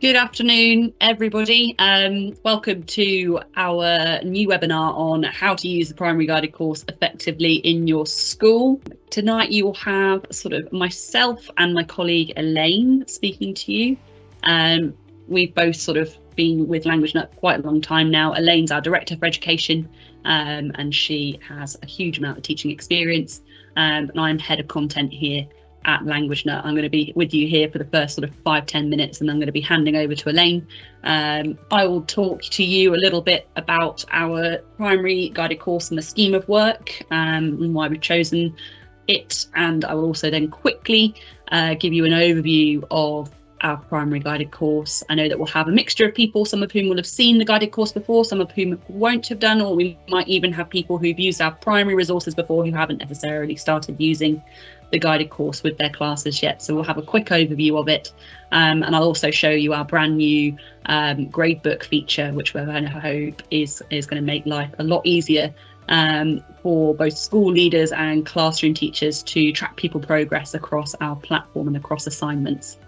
Good afternoon, everybody. Welcome to our new webinar on how to use the primary guided course effectively in your school. Tonight you will have sort of myself and my colleague Elaine speaking to you. We've both sort of been with Languagenut quite a long time now. Elaine's our Director for Education and she has a huge amount of teaching experience. And I'm Head of Content here at Languagenut. I'm going to be with you here for the first sort of 5-10 minutes, and I'm going to be handing over to Elaine. I will talk to you a little bit about our primary guided course and the scheme of work and why we've chosen it, and I will also then quickly give you an overview of our primary guided course. I know that we'll have a mixture of people, some of whom will have seen the guided course before, some of whom won't have done, or we might even have people who've used our primary resources before who haven't necessarily started using the guided course with their classes yet. So we'll have a quick overview of it, and I'll also show you our brand new gradebook feature, which I hope is going to make life a lot easier for both school leaders and classroom teachers to track pupil progress across our platform and across assignments.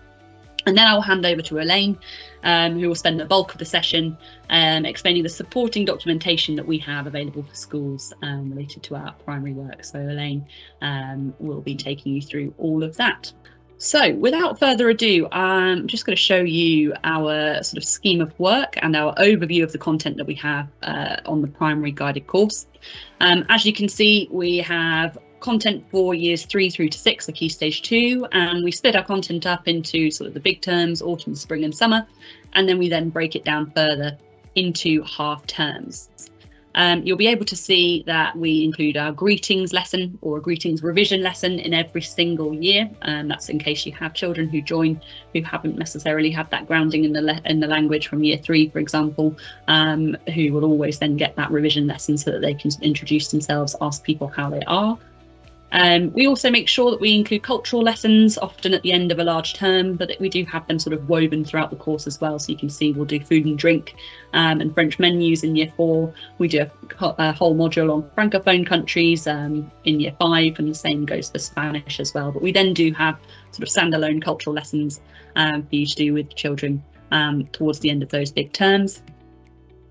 And then I'll hand over to Elaine, who will spend the bulk of the session explaining the supporting documentation that we have available for schools related to our primary work. So Elaine will be taking you through all of that. So without further ado, I'm just going to show you our sort of scheme of work and our overview of the content that we have on the primary guided course. As you can see, we have content for years 3 through to 6, so Key Stage 2, and we split our content up into sort of the big terms, autumn, spring and summer, and then we then break it down further into half terms. You'll be able to see that we include our greetings lesson or a greetings revision lesson in every single year, and that's in case you have children who join who haven't necessarily had that grounding in the language from year 3, for example, who will always then get that revision lesson so that they can introduce themselves, ask people how they are. We also make sure that we include cultural lessons, often at the end of a large term, but we do have them sort of woven throughout the course as well. So you can see we'll do food and drink and French menus in year 4. We do a whole module on Francophone countries in year 5, and the same goes for Spanish as well. But we then do have sort of standalone cultural lessons for you to do with children towards the end of those big terms.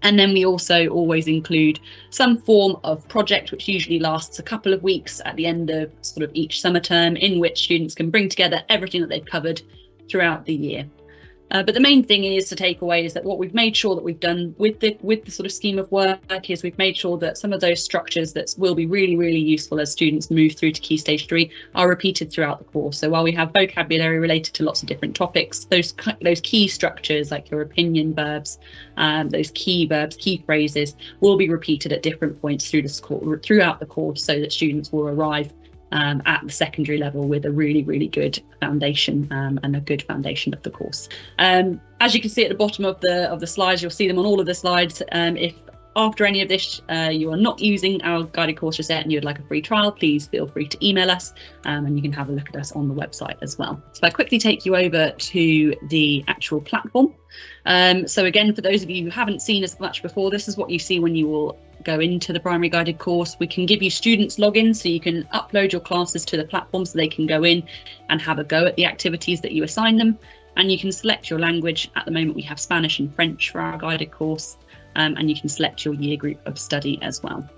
And then we also always include some form of project, which usually lasts a couple of weeks at the end of sort of each summer term, in which students can bring together everything that they've covered throughout the year. But the main thing is to take away is that what we've made sure that we've done with the sort of scheme of work is we've made sure that some of those structures that will be really, really useful as students move through to Key Stage 3 are repeated throughout the course. So while we have vocabulary related to lots of different topics, those key structures like your opinion verbs, those key verbs, key phrases will be repeated at different points throughout the course, so that students will arrive at the secondary level with a really, really good foundation and a good foundation of the course. As you can see at the bottom of the slides, you'll see them on all of the slides. If after any of this you are not using our guided course just yet and you'd like a free trial, please feel free to email us and you can have a look at us on the website as well. So I quickly take you over to the actual platform. So again, for those of you who haven't seen as much before, this is what you see when you will go into the primary guided course. We can give you students logins, so you can upload your classes to the platform so they can go in and have a go at the activities that you assign them, and you can select your language. At the moment we have Spanish and French for our guided course, and you can select your year group of study as well.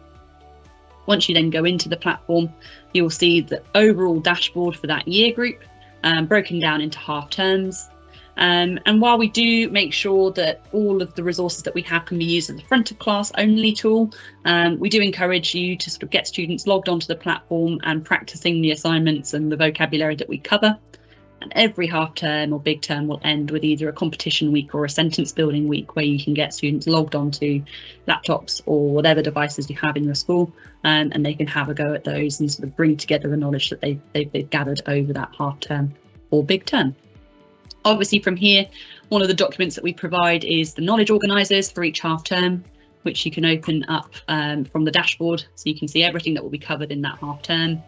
Once you then go into the platform, you will see the overall dashboard for that year group broken down into half terms. And while we do make sure that all of the resources that we have can be used as the front of class only tool, we do encourage you to sort of get students logged onto the platform and practicing the assignments and the vocabulary that we cover. And every half term or big term will end with either a competition week or a sentence building week, where you can get students logged onto laptops or whatever devices you have in your school, and they can have a go at those and sort of bring together the knowledge that they've gathered over that half term or big term. Obviously from here, one of the documents that we provide is the knowledge organisers for each half term, which you can open up from the dashboard, so you can see everything that will be covered in that half term.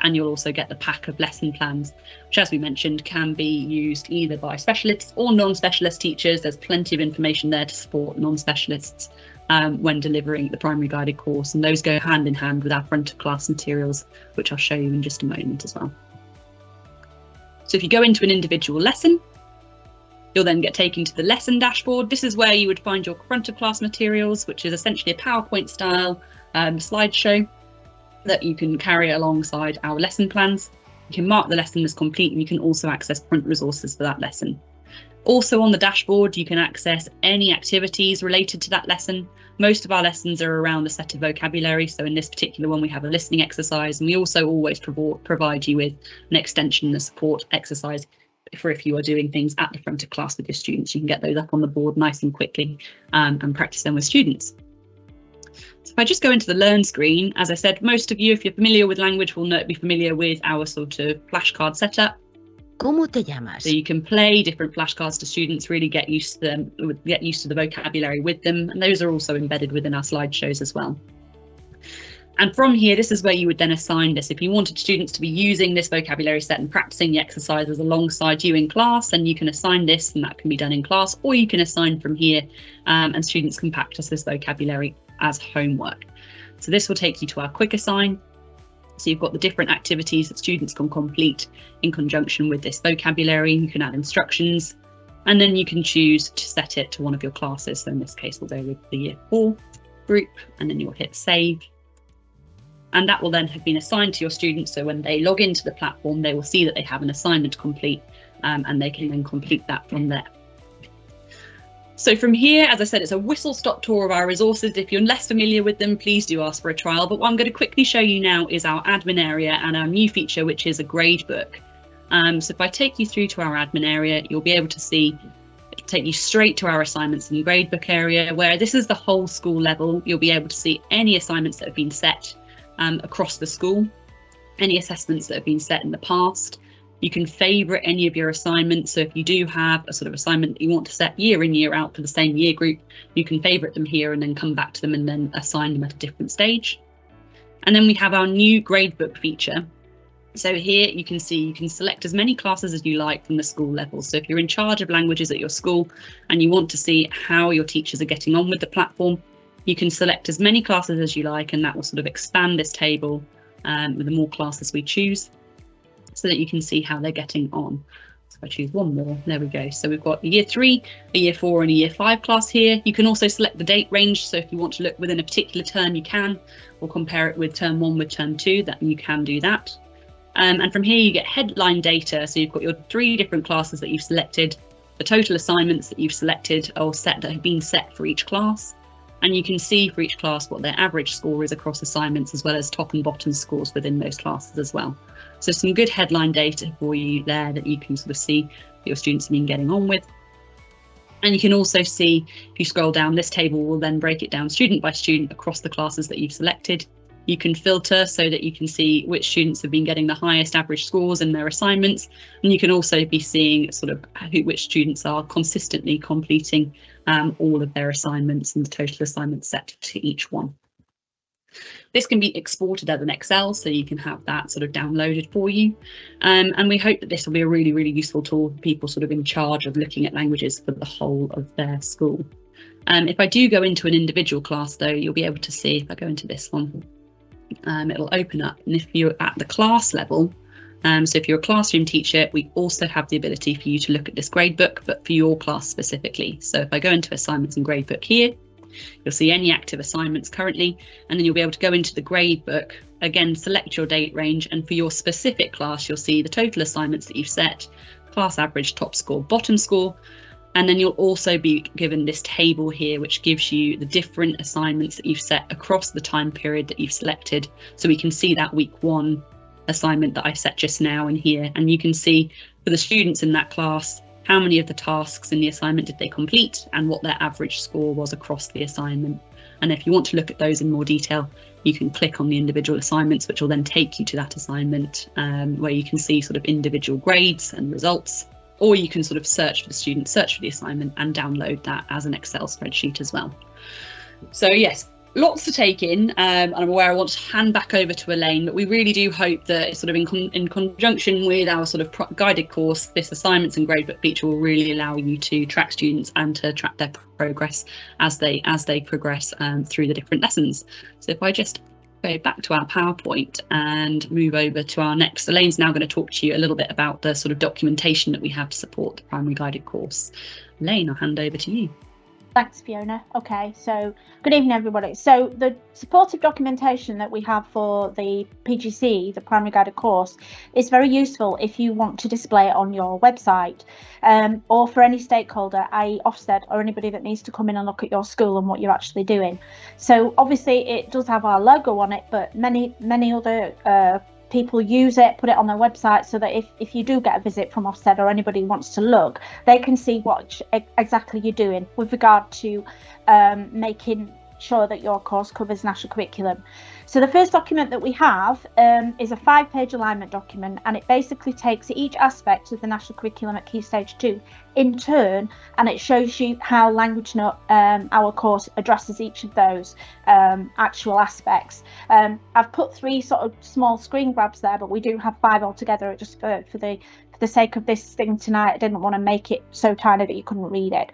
And you'll also get the pack of lesson plans, which, as we mentioned, can be used either by specialists or non-specialist teachers. There's plenty of information there to support non-specialists when delivering the primary guided course, and those go hand in hand with our front of class materials, which I'll show you in just a moment as well. So if you go into an individual lesson, You'll then get taken to the lesson dashboard. This is where you would find your front of class materials, which is essentially a PowerPoint style slideshow that you can carry alongside our lesson plans. You can mark the lesson as complete, and you can also access print resources for that lesson. Also on the dashboard, you can access any activities related to that lesson. Most of our lessons are around a set of vocabulary. So in this particular one, we have a listening exercise, and we also always provide you with an extension and a support exercise for if you are doing things at the front of class with your students. You can get those up on the board nice and quickly and practice them with students. So if I just go into the Learn screen, as I said, most of you, if you're familiar with language, will be familiar with our sort of flashcard setup. ¿Cómo te llamas? So you can play different flashcards to students, really get used to them, get used to the vocabulary with them, and those are also embedded within our slideshows as well. And from here, this is where you would then assign this. If you wanted students to be using this vocabulary set and practicing the exercises alongside you in class, then you can assign this, and that can be done in class, or you can assign from here, and students can practice this vocabulary as homework. So this will take you to our quick assign. So you've got the different activities that students can complete in conjunction with this vocabulary. You can add instructions, and then you can choose to set it to one of your classes. So in this case, we'll go with the Year 4 group, and then you'll hit save. And that will then have been assigned to your students. So when they log into the platform, they will see that they have an assignment to complete, and they can then complete that from there. So from here, as I said, it's a whistle-stop tour of our resources. If you're less familiar with them, please do ask for a trial. But what I'm going to quickly show you now is our admin area and our new feature, which is a grade book. So if I take you through to our admin area, you'll be able to see, take you straight to our assignments and grade book area, where this is the whole school level. You'll be able to see any assignments that have been set across the school, any assessments that have been set in the past. You can favourite any of your assignments. So if you do have a sort of assignment that you want to set year in, year out for the same year group, you can favourite them here and then come back to them and then assign them at a different stage. And then we have our new gradebook feature. So here you can see you can select as many classes as you like from the school level. So if you're in charge of languages at your school and you want to see how your teachers are getting on with the platform, you can select as many classes as you like, and that will sort of expand this table with the more classes we choose, so that you can see how they're getting on. So if I choose one more, there we go. So we've got a Year 3, a Year 4 and a Year 5 class here. You can also select the date range. So if you want to look within a particular term, you can, or compare it with term 1 with term 2, that you can do that. And from here you get headline data. So you've got your 3 different classes that you've selected, the total assignments that you've selected or set that have been set for each class. And you can see for each class what their average score is across assignments, as well as top and bottom scores within those classes as well. So some good headline data for you there that you can sort of see what your students have been getting on with. And you can also see, if you scroll down, this table will then break it down student by student across the classes that you've selected. You can filter so that you can see which students have been getting the highest average scores in their assignments. And you can also be seeing sort of which students are consistently completing all of their assignments and the total assignments set to each one. This can be exported as an Excel, so you can have that sort of downloaded for you. And we hope that this will be a really, really useful tool for people sort of in charge of looking at languages for the whole of their school. If I do go into an individual class, though, you'll be able to see, if I go into this one, it'll open up. And if you're at the class level, so if you're a classroom teacher, we also have the ability for you to look at this gradebook, but for your class specifically. So if I go into assignments and gradebook here, you'll see any active assignments currently, and then you'll be able to go into the gradebook, again, select your date range, and for your specific class, you'll see the total assignments that you've set, class average, top score, bottom score, and then you'll also be given this table here, which gives you the different assignments that you've set across the time period that you've selected. So we can see that week 1 assignment that I set just now in here, and you can see for the students in that class, how many of the tasks in the assignment did they complete and what their average score was across the assignment. And if you want to look at those in more detail, you can click on the individual assignments, which will then take you to that assignment where you can see sort of individual grades and results, or you can sort of search for the student, search for the assignment and download that as an Excel spreadsheet as well. So yes, lots to take in, and I'm aware I want to hand back over to Elaine, but we really do hope that sort of in conjunction with our sort of guided course, this assignments and gradebook feature will really allow you to track students and to track their progress as they progress through the different lessons. So if I just go back to our PowerPoint and move over to our next. Elaine's now going to talk to you a little bit about the sort of documentation that we have to support the primary guided course. Elaine, I'll hand over to you. Thanks, Fiona. Okay, so good evening, everybody. So the supportive documentation that we have for the PGC, the primary guided course, is very useful if you want to display it on your website, or for any stakeholder, i.e. Ofsted, or anybody that needs to come in and look at your school and what you're actually doing. So obviously it does have our logo on it, but many other people use it, put it on their website, so that if you do get a visit from Ofsted or anybody who wants to look, they can see what exactly you're doing with regard to making sure that your course covers national curriculum. So the first document that we have is a 5-page alignment document, and it basically takes each aspect of the national curriculum at Key Stage 2 in turn, and it shows you how Languagenut, our course, addresses each of those actual aspects. I've put 3 sort of small screen grabs there, but we do have 5 altogether, just for the sake of this thing tonight. I didn't want to make it so tiny that you couldn't read it.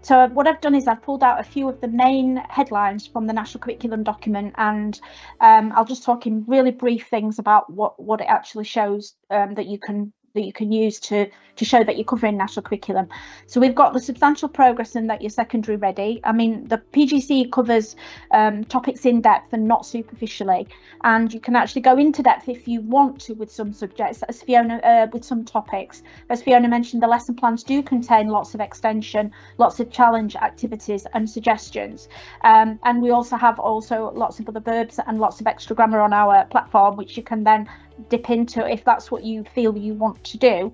So what I've done is I've pulled out a few of the main headlines from the national curriculum document, and I'll just talk in really brief things about what it actually shows that you can use to show that you're covering national curriculum. So we've got the substantial progress and that you're secondary ready. I mean, the PGC covers topics in depth and not superficially, and you can actually go into depth if you want to with some subjects, as Fiona with some topics. As Fiona mentioned, the lesson plans do contain lots of extension, lots of challenge activities and suggestions, and we also have lots of other verbs and lots of extra grammar on our platform, which you can then dip into if that's what you feel you want to do.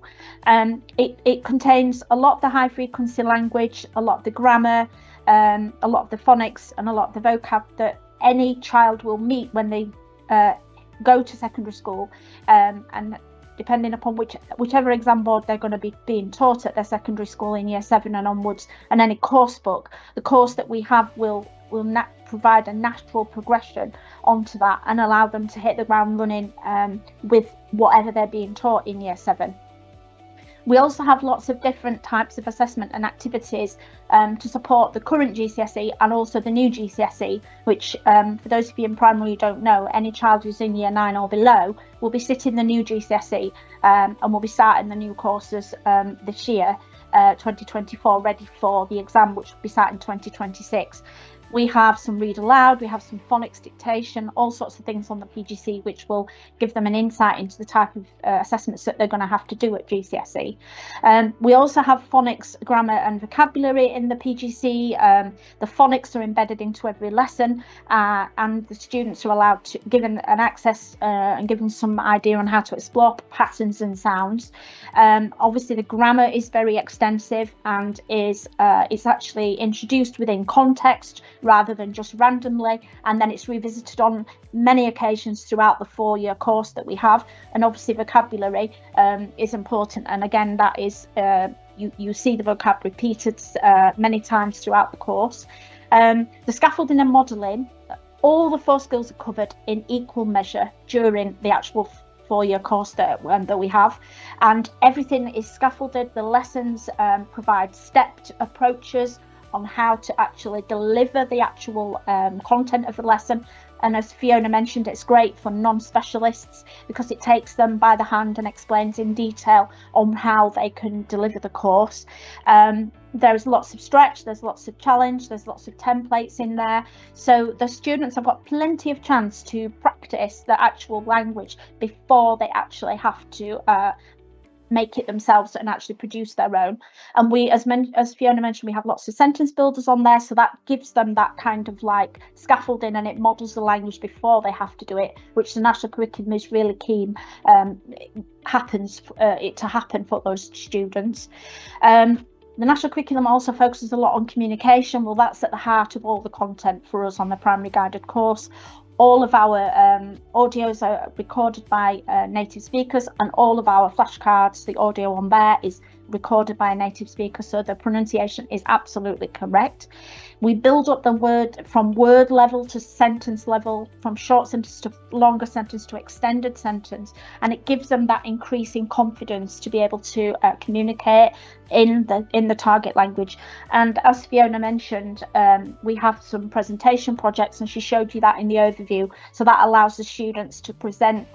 It contains a lot of the high frequency language, a lot of the grammar, a lot of the phonics, and a lot of the vocab that any child will meet when they go to secondary school, and depending upon whichever exam board they're going to be being taught at their secondary school in year 7 and onwards, and any course book, the course that we have will provide a natural progression onto that and allow them to hit the ground running with whatever they're being taught in year 7. We also have lots of different types of assessment and activities to support the current GCSE and also the new GCSE, which for those of you in primary who don't know, any child who's in year 9 or below will be sitting the new GCSE and will be starting the new courses this year, 2024, ready for the exam, which will be sat in 2026. We have some read aloud, we have some phonics dictation, all sorts of things on the PGC, which will give them an insight into the type of assessments that they're going to have to do at GCSE. We also have phonics, grammar and vocabulary in the PGC. The phonics are embedded into every lesson, and the students are allowed to given an access and given some idea on how to explore patterns and sounds. Obviously the grammar is very extensive and is actually introduced within context rather than just randomly, and then it's revisited on many occasions throughout the 4-year course that we have. And obviously vocabulary is important, and again that is you see the vocab repeated many times throughout the course. The scaffolding and modelling, all the 4 skills are covered in equal measure during the actual 4-year course that we have, and everything is scaffolded. The lessons provide stepped approaches on how to actually deliver the actual content of the lesson. And as Fiona mentioned, it's great for non-specialists because it takes them by the hand and explains in detail on how they can deliver the course. There's lots of stretch, there's lots of challenge, there's lots of templates in there. So the students have got plenty of chance to practice the actual language before they actually have to make it themselves and actually produce their own. And we, as Fiona mentioned, we have lots of sentence builders on there, so that gives them that kind of like scaffolding, and it models the language before they have to do it, which the national curriculum is really keen it to happen for those students. The national curriculum also focuses a lot on communication. Well, that's at the heart of all the content for us on the primary guided course. All of our audios are recorded by native speakers, and all of our flashcards, the audio on there is recorded by a native speaker, so the pronunciation is absolutely correct. We build up the word from word level to sentence level, from short sentence to longer sentence to extended sentence, and it gives them that increasing confidence to be able to communicate in the target language. And as Fiona mentioned, we have some presentation projects, and she showed you that in the overview review. So that allows the students to present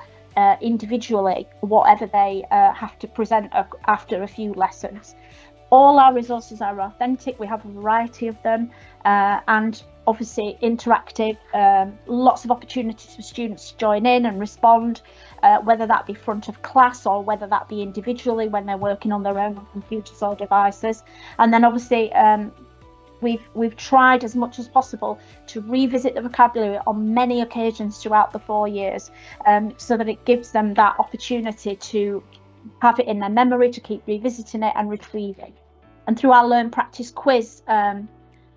individually whatever they have to present after a few lessons. All our resources are authentic. We have a variety of them, and obviously interactive. Lots of opportunities for students to join in and respond, whether that be front of class or whether that be individually when they're working on their own computers or devices. And then obviously we've tried as much as possible to revisit the vocabulary on many occasions throughout the 4 years, so that it gives them that opportunity to have it in their memory, to keep revisiting it and retrieving. And through our Learn Practice quiz on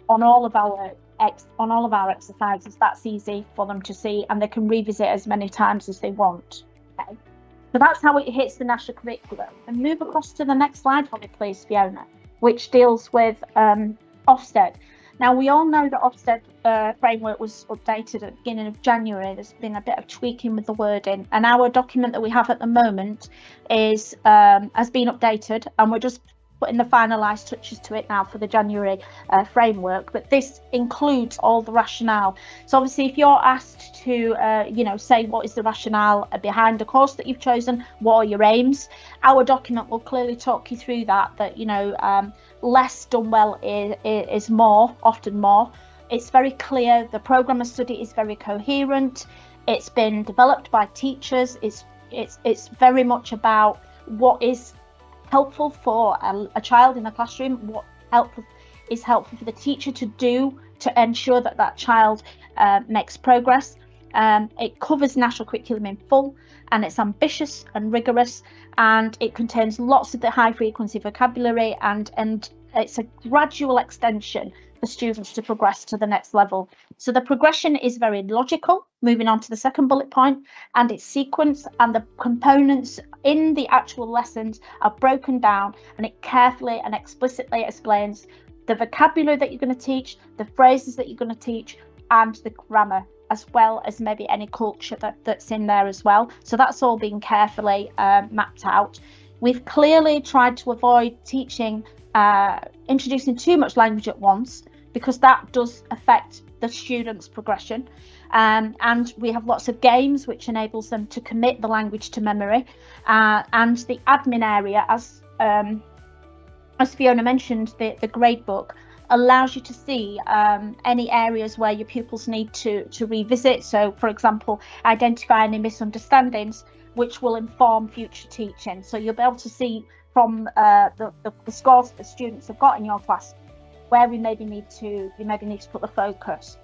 all of our exercises, that's easy for them to see, and they can revisit as many times as they want. Okay, so that's how it hits the national curriculum. And move across to the next slide for me, please, Fiona, which deals with Ofsted. Now, we all know that Ofsted framework was updated at the beginning of January. There's been a bit of tweaking with the wording, and our document that we have at the moment has been updated, and we're just putting the finalised touches to it now for the January framework. But this includes all the rationale. So obviously, if you're asked to, say what is the rationale behind the course that you've chosen, what are your aims, our document will clearly talk you through that. Less done well is more, often more. It's very clear. The programme of study is very coherent. It's been developed by teachers. It's very much about what is helpful for a child in the classroom, what is helpful for the teacher to do to ensure that that child makes progress. It covers national curriculum in full, and it's ambitious and rigorous, and it contains lots of the high frequency vocabulary, and it's a gradual extension for students to progress to the next level. So the progression is very logical, moving on to the second bullet point, and its sequence and the components in the actual lessons are broken down, and it carefully and explicitly explains the vocabulary that you're going to teach, the phrases that you're going to teach, and the grammar, as well as maybe any culture that's in there as well. So that's all been carefully mapped out. We've clearly tried to avoid teaching introducing too much language at once, because that does affect the students' progression. And we have lots of games which enables them to commit the language to memory. And the admin area, as Fiona mentioned, the grade book allows you to see any areas where your pupils need to revisit. So, for example, identify any misunderstandings which will inform future teaching. So you'll be able to see from the scores that the students have got in your class where you maybe need to put the focus.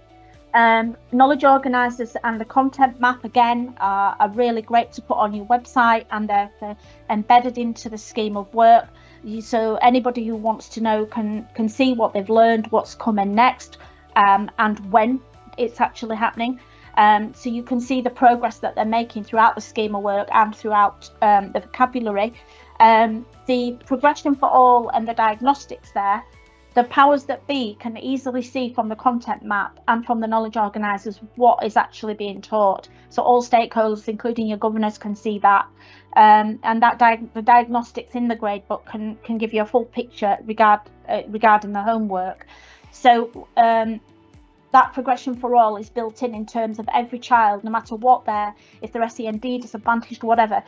Knowledge organisers and the content map, again, are really great to put on your website, and they're embedded into the scheme of work. So anybody who wants to know can see what they've learned, what's coming next, and when it's actually happening. So you can see the progress that they're making throughout the scheme of work and throughout the vocabulary. The progression for all and the diagnostics there, the powers that be can easily see from the content map and from the knowledge organisers what is actually being taught. So all stakeholders, including your governors, can see that. And that the diagnostics in the grade book can give you a full picture regarding the homework. So that progression for all is built in terms of every child, no matter what if they're SEND, disadvantaged, whatever,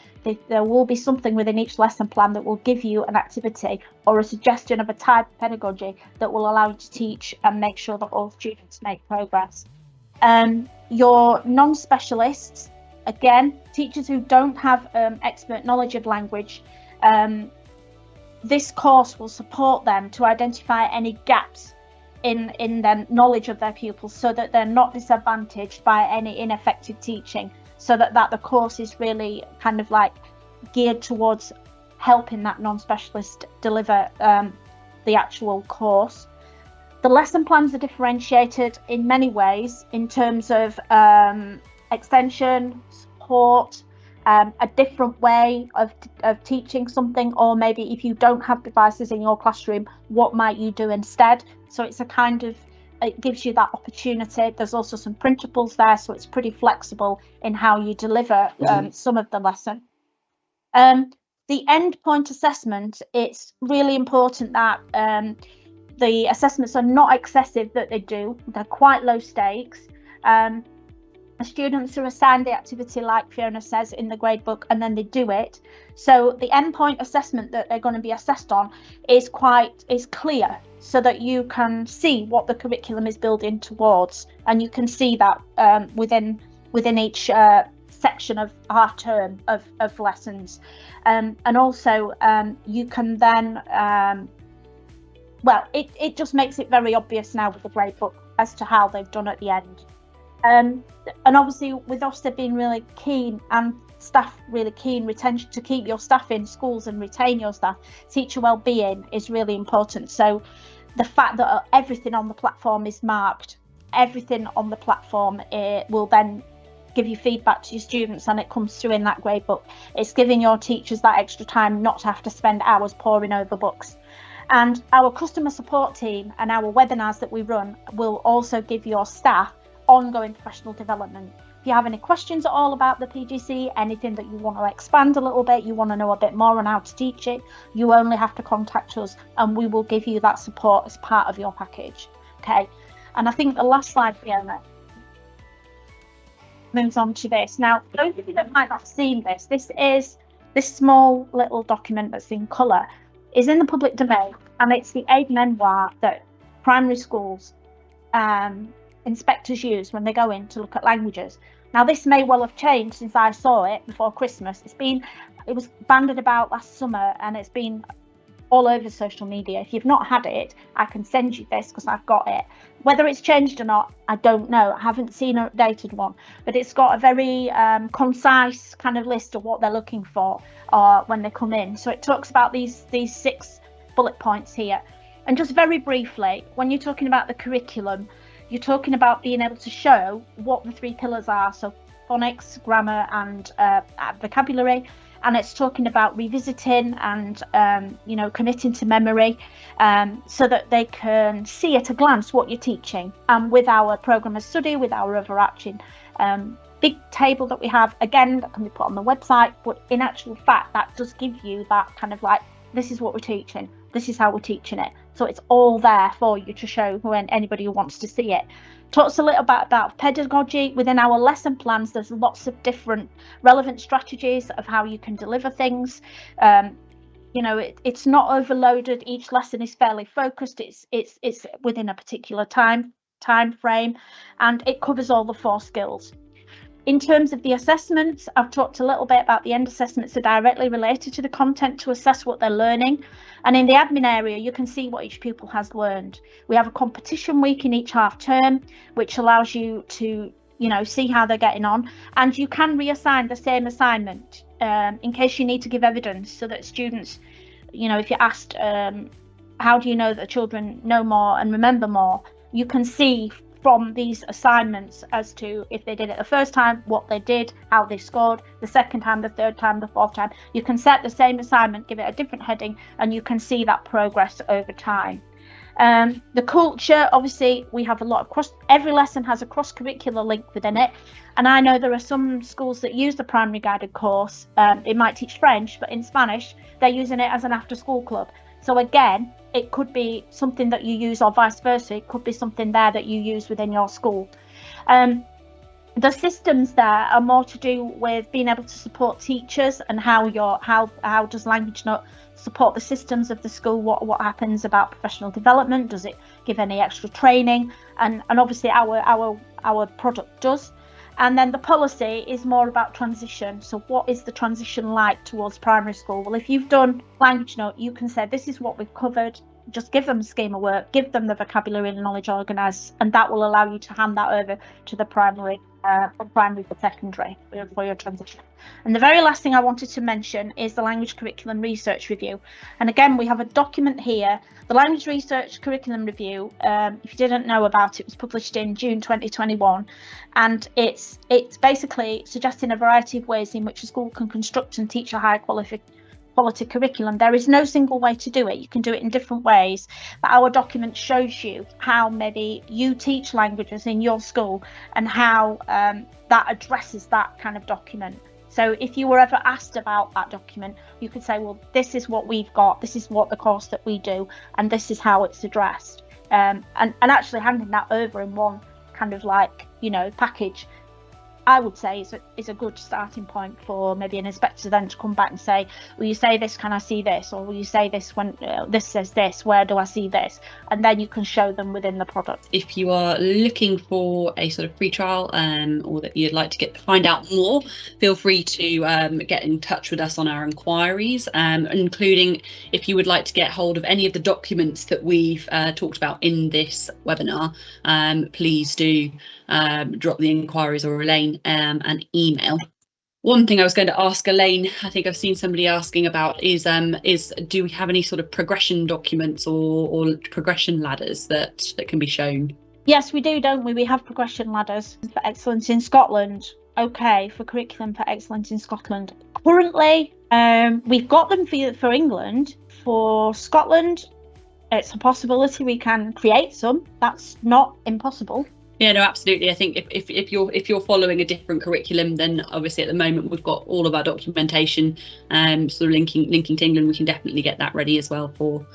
there will be something within each lesson plan that will give you an activity or a suggestion of a type of pedagogy that will allow you to teach and make sure that all students make progress. Your non-specialists, again, teachers who don't have expert knowledge of language, this course will support them to identify any gaps in their knowledge of their pupils, so that they're not disadvantaged by any ineffective teaching, so that the course is really kind of like geared towards helping that non-specialist deliver the actual course. The lesson plans are differentiated in many ways in terms of extension, support, a different way of teaching something, or maybe if you don't have devices in your classroom, what might you do instead? So it's it gives you that opportunity. There's also some printables there, so it's pretty flexible in how you deliver some of the lesson. The endpoint assessment, it's really important that the assessments are not excessive that they do. They're quite low stakes. The students are assigned the activity, like Fiona says, in the gradebook, and then they do it. So the endpoint assessment that they're going to be assessed on is clear, so that you can see what the curriculum is building towards, and you can see that within each section of our term of lessons, and also you can then it just makes it very obvious now with the gradebook as to how they've done at the end. And obviously with Ofsted being really keen and staff really keen retention to keep your staff in schools and retain your staff, teacher well-being is really important. So the fact that everything on the platform is marked, everything on the platform, it will then give you feedback to your students, and it comes through in that gradebook. It's giving your teachers that extra time not to have to spend hours poring over books. And our customer support team and our webinars that we run will also give your staff ongoing professional development. If you have any questions at all about the PGC, anything that you want to expand a little bit, you want to know a bit more on how to teach it, you only have to contact us and we will give you that support as part of your package. Okay, and I think the last slide, Fiona, moves on to this. Now, those of you that might not have seen this, this small little document that's in colour is in the public domain, and it's the aid memoir that primary schools inspectors use when they go in to look at languages. Now, this may well have changed since I saw it before Christmas. It was banded about last summer, and it's been all over social media. If you've not had it, I can send you this because I've got it. Whether it's changed or not, I don't know. I haven't seen an updated one, but it's got a very concise kind of list of what they're looking for when they come in. So it talks about these 6 bullet points here. And just very briefly, when you're talking about the curriculum, you're talking about being able to show what the 3 pillars are. So phonics, grammar and vocabulary. And it's talking about revisiting and, committing to memory so that they can see at a glance what you're teaching. And with our programme of study, with our overarching big table that we have, again, that can be put on the website. But in actual fact, that does give you that kind of like, this is what we're teaching. This is how we're teaching it. So it's all there for you to show when anybody who wants to see it. Talks a little bit about pedagogy. Within our lesson plans, there's lots of different relevant strategies of how you can deliver things. It's not overloaded. Each lesson is fairly focused. It's within a particular time frame, and it covers all the 4 skills. In terms of the assessments, I've talked a little bit about the end assessments are directly related to the content to assess what they're learning. And in the admin area, you can see what each pupil has learned. We have a competition week in each half term, which allows you to, see how they're getting on. And you can reassign the same assignment in case you need to give evidence, so that students, if you're asked, how do you know that children know more and remember more, you can see from these assignments as to if they did it the first time, what they did, how they scored, the second time, the third time, the fourth time. You can set the same assignment, give it a different heading, and you can see that progress over time. The culture, obviously, we have a lot of every lesson has a cross-curricular link within it. And I know there are some schools that use the primary guided course. It might teach French, but in Spanish, they're using it as an after-school club. So again, it could be something that you use, or vice versa. It could be something there that you use within your school. The systems there are more to do with being able to support teachers and how does Languagenut support the systems of the school. What happens about professional development? Does it give any extra training? And obviously our product does. And then the policy is more about transition. So what is the transition like towards primary school? Well, if you've done Languagenut, you can say, this is what we've covered. Just give them a scheme of work, give them the vocabulary and knowledge organised, and that will allow you to hand that over to the primary, from primary to secondary for your transition. And the very last thing I wanted to mention is the Language Curriculum Research Review. And again, we have a document here. The Language Research Curriculum Review, if you didn't know about it, was published in June 2021. And it's basically suggesting a variety of ways in which a school can construct and teach a high quality curriculum. There is no single way to do it. You can do it in different ways, but our document shows you how maybe you teach languages in your school and how that addresses that kind of document. So if you were ever asked about that document, you could say, well, this is what we've got, this is what the course that we do, and this is how it's addressed. And actually handing that over in one kind of like, package I would say is a good starting point for maybe an inspector then to come back and say, will you say this, can I see this, or will you say this when this says this, where do I see this? And then you can show them within the product. If you are looking for a sort of free trial or that you'd like to find out more, feel free to get in touch with us on our inquiries, including if you would like to get hold of any of the documents that we've talked about in this webinar. Please do drop the inquiries or Elaine an email. One thing I was going to ask Elaine, I think I've seen somebody asking about is do we have any sort of progression documents or progression ladders that can be shown? Yes, we do, don't we? We have progression ladders for excellence in Scotland. Okay, for curriculum for excellence in Scotland. Currently, we've got them for England. For Scotland, it's a possibility we can create some. That's not impossible. Yeah, no, absolutely. I think if you're following a different curriculum, then obviously at the moment we've got all of our documentation sort of linking to England. We can definitely get that ready as well for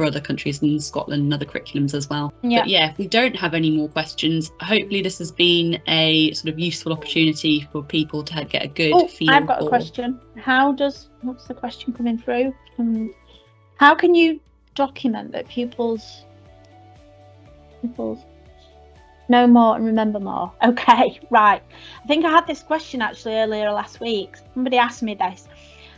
other countries in Scotland and other curriculums as well. Yeah. But yeah, if we don't have any more questions, hopefully this has been a sort of useful opportunity for people to get a good feel. I've got a question. What's the question coming through? How can you document that pupils know more and remember more? Okay, right. I think I had this question actually earlier last week. Somebody asked me this.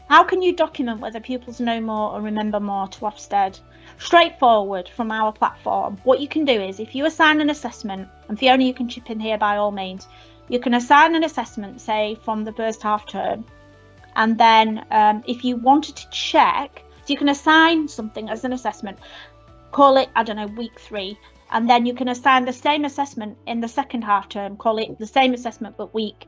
How can you document whether pupils know more or remember more to Ofsted? Straightforward from our platform. What you can do is if you assign an assessment, and Fiona, you can chip in here by all means, you can assign an assessment, say from the first half term, and then if you wanted to check, so you can assign something as an assessment, call it, I don't know, week 3, and then you can assign the same assessment in the second half term, call it the same assessment but week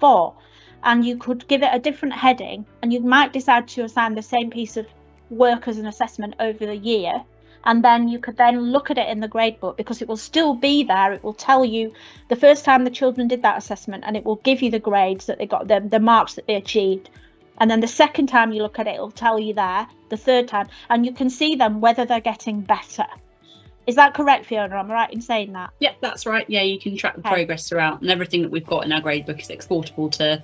4, and you could give it a different heading, and you might decide to assign the same piece of work as an assessment over the year, and then you could then look at it in the grade book because it will still be there. It will tell you the first time the children did that assessment, and it will give you the grades that they got, the marks that they achieved. And then the second time you look at it, it'll tell you there, the third time, and you can see them whether they're getting better. Is that correct, Fiona? Am I right in saying that? Yeah, that's right. Yeah, you can track the progress throughout, and everything that we've got in our gradebook is exportable to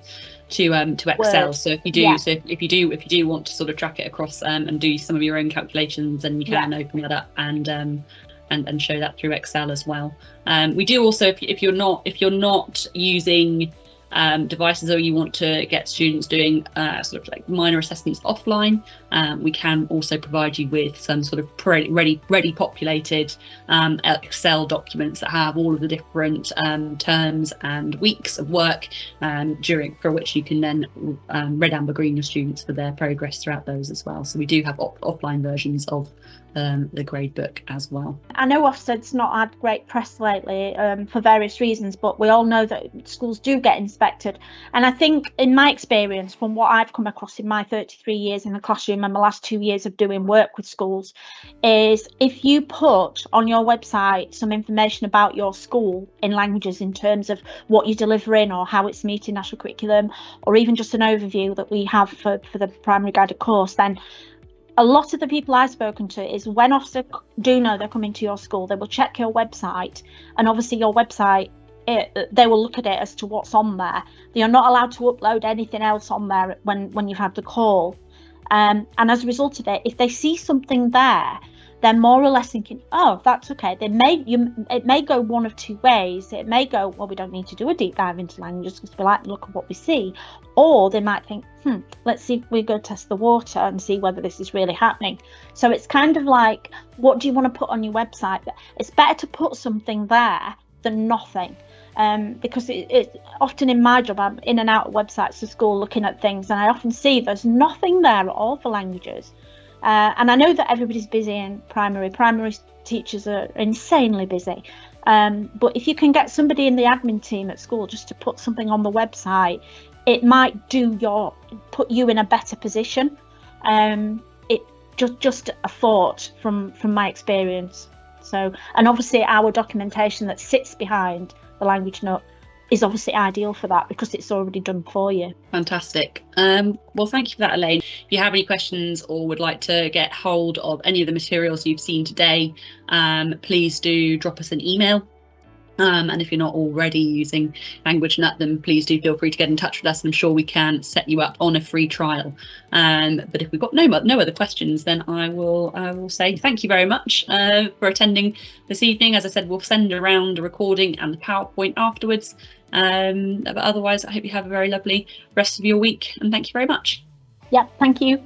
Excel. Word. So if you do want to sort of track it across and do some of your own calculations, then you can open that up and show that through Excel as well. We do also, if you're not using devices, or you want to get students doing sort of like minor assessments offline, we can also provide you with some sort of ready populated Excel documents that have all of the different terms and weeks of work for which you can then red, amber, green your students for their progress throughout those as well. So we do have offline versions of the gradebook as well. I know Ofsted's not had great press lately for various reasons, but we all know that schools do get inspected. And I think in my experience, from what I've come across in my 33 years in the classroom and my last 2 years of doing work with schools, is if you put on your website some information about your school in languages in terms of what you're delivering or how it's meeting national curriculum, or even just an overview that we have for the primary guided course, then a lot of the people I've spoken to is when Ofsted do know they're coming to your school, they will check your website, and obviously your website, they will look at it as to what's on there. They are not allowed to upload anything else on there when you've had the call, and as a result of it, if they see something there, they're more or less thinking, oh, that's okay. It may go one of two ways. It may go, well, we don't need to do a deep dive into languages because we like to look at what we see. Or they might think, let's see if we go test the water and see whether this is really happening. So it's kind of like, what do you want to put on your website? It's better to put something there than nothing. Because it often in my job, I'm in and out of websites of school looking at things, and I often see there's nothing there at all for languages. And I know that everybody's busy in primary teachers are insanely busy, but if you can get somebody in the admin team at school just to put something on the website, it might put you in a better position. It just a thought from my experience. So, and obviously our documentation that sits behind the Languagenut is obviously ideal for that because it's already done for you. Fantastic. Well, thank you for that, Elaine. If you have any questions or would like to get hold of any of the materials you've seen today, please do drop us an email. And if you're not already using Languagenut, then please do feel free to get in touch with us. I'm sure we can set you up on a free trial. But if we've got no other questions, then I will say thank you very much for attending this evening. As I said, we'll send around a recording and the PowerPoint afterwards. But otherwise, I hope you have a very lovely rest of your week, and thank you very much. Yeah, thank you.